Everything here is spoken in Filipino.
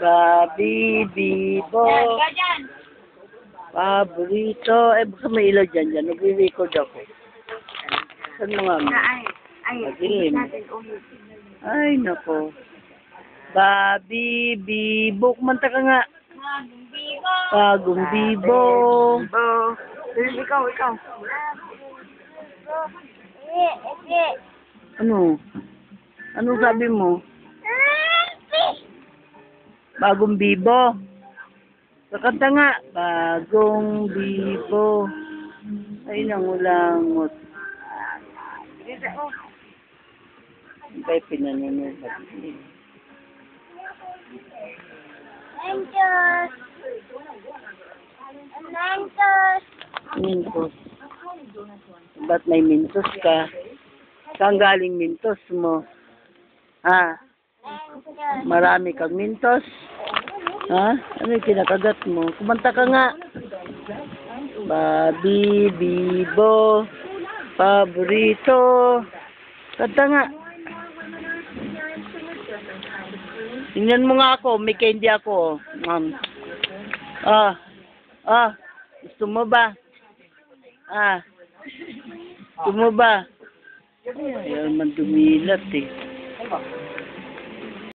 Babibibo. Paborito. Eh, baka may ilaw dyan. Nagre-record ako. Saan mo nga? Madilim. Ay, nako. Babibibo. Kumanta ka nga. Pagumbibo. Ikaw. Ano? Anong sabi mo? Bagong bibo. Kakanta nga. Bagong bibo. Ay, nangulangot. Ay, pinanunod. Mentos. Mintos. Ba't may mintos ka? Saan galing mintos mo? Ha? Marami kang mintos? Ha? Ano yung kinakagat mo? Kumanta ka nga. Babibibo. Paborito. Kanta nga. Tingnan mo nga ako. May candy ako. Gusto mo ba? Gusto mo ba? Ayaw man dumilat eh.